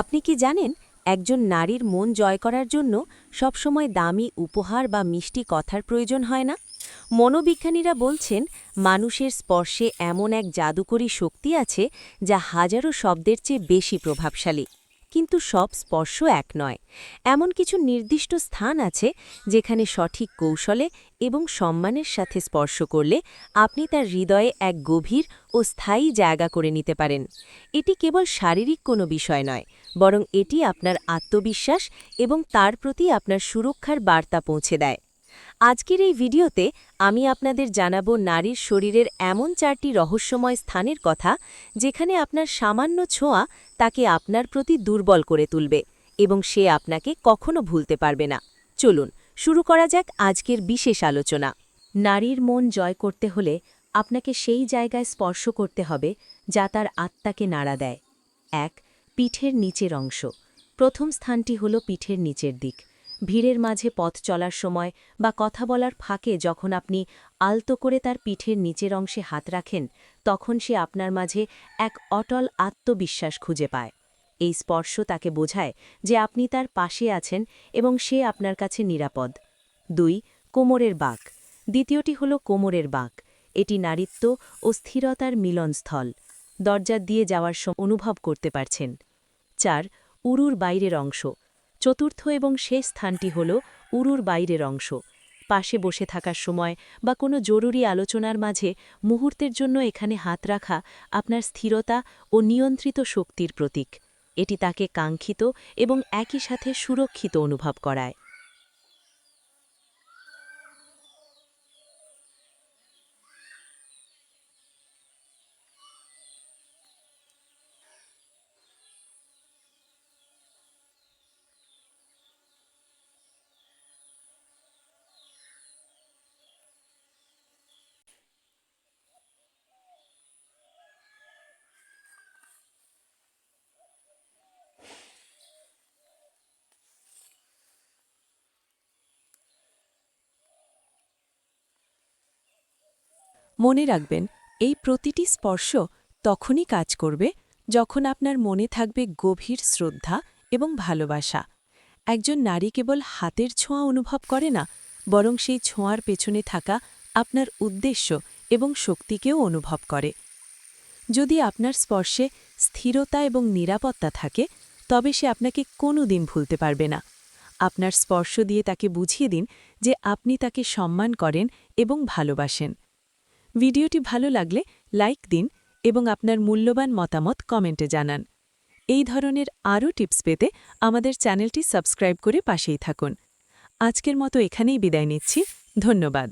আপনি কি জানেন একজন নারীর মন জয় করার জন্য সবসময় দামি উপহার বা মিষ্টি কথার প্রয়োজন হয় না? মনোবিজ্ঞানীরা বলছেন মানুষের স্পর্শে এমন এক জাদুকরী শক্তি আছে যা হাজারো শব্দের চেয়ে বেশি প্রভাবশালী। কিন্তু সব স্পর্শ এক নয়। এমন কিছু নির্দিষ্ট স্থান আছে যেখানে সঠিক কৌশলে এবং সম্মানের সাথে স্পর্শ করলে আপনি তার হৃদয়ে এক গভীর ও স্থায়ী জায়গা করে নিতে পারেন। এটি কেবল শারীরিক কোনো বিষয় নয়, বরং এটি আপনার আত্মবিশ্বাস এবং তার প্রতি আপনার সুরক্ষার বার্তা পৌঁছে দেয়। আজকের এই ভিডিওতে আমি আপনাদের জানাবো নারীর শরীরের এমন 4টি রহস্যময় স্থানের কথা যেখানে আপনার সামান্য ছোঁয়া তাকে আপনার প্রতি দুর্বল করে তুলবে এবং সে আপনাকে কখনো ভুলতে পারবে না। চলুন শুরু করা যাক আজকের বিশেষ আলোচনা। নারীর মন জয় করতে হলে আপনাকে সেই জায়গায় স্পর্শ করতে হবে যা তার আত্মাকে নাড়া দেয়। 1. পিঠের নিচের অংশ। প্রথম স্থানটি হল পিঠের নিচের দিক। ভিড়ের মাঝে পথ চলার সময় বা কথা বলার ফাঁকে যখন আপনি আলতো করে তার পিঠের নিচের অংশে হাত রাখেন, তখন সে আপনার মাঝে এক অটল আত্মবিশ্বাস খুঁজে পায়। এই স্পর্শ তাকে বোঝায় যে আপনি তার পাশে আছেন এবং সে আপনার কাছে নিরাপদ। 2. কোমরের বাঁক। দ্বিতীয়টি হল কোমরের বাঁক। এটি নারীত্ব ও স্থিরতার মিলনস্থল। দরজা দিয়ে যাওয়ার সময় অনুভব করতে পারছেন। 4. উরুর বাইরের অংশ। চতুর্থ এবং শেষ স্থানটি হল উরুর বাইরের অংশ। পাশে বসে থাকার সময় বা কোনো জরুরি আলোচনার মাঝে মুহূর্তের জন্য এখানে হাত রাখা আপনার স্থিরতা ও নিয়ন্ত্রিত শক্তির প্রতীক। এটি তাকে কাঙ্ক্ষিত এবং একই সাথে সুরক্ষিত অনুভব করায়। মনে রাখবেন, এই প্রতিটি স্পর্শ তখনই কাজ করবে যখন আপনার মনে থাকবে গভীর শ্রদ্ধা এবং ভালোবাসা। একজন নারী কেবল হাতের ছোঁয়া অনুভব করে না, বরং সেই ছোঁয়ার পেছনে থাকা আপনার উদ্দেশ্য এবং শক্তিকেও অনুভব করে। যদি আপনার স্পর্শে স্থিরতা এবং নিরাপত্তা থাকে, তবে সে আপনাকে কোনোদিন ভুলতে পারবে না। আপনার স্পর্শ দিয়ে তাকে বুঝিয়ে দিন যে আপনি তাকে সম্মান করেন এবং ভালোবাসেন। ভিডিওটি ভালো লাগলে লাইক দিন এবং আপনার মূল্যবান মতামত কমেন্টে জানান। এই ধরনের আরও টিপস পেতে আমাদের চ্যানেলটি সাবস্ক্রাইব করে পাশেই থাকুন। আজকের মতো এখানেই বিদায় নিচ্ছি। ধন্যবাদ।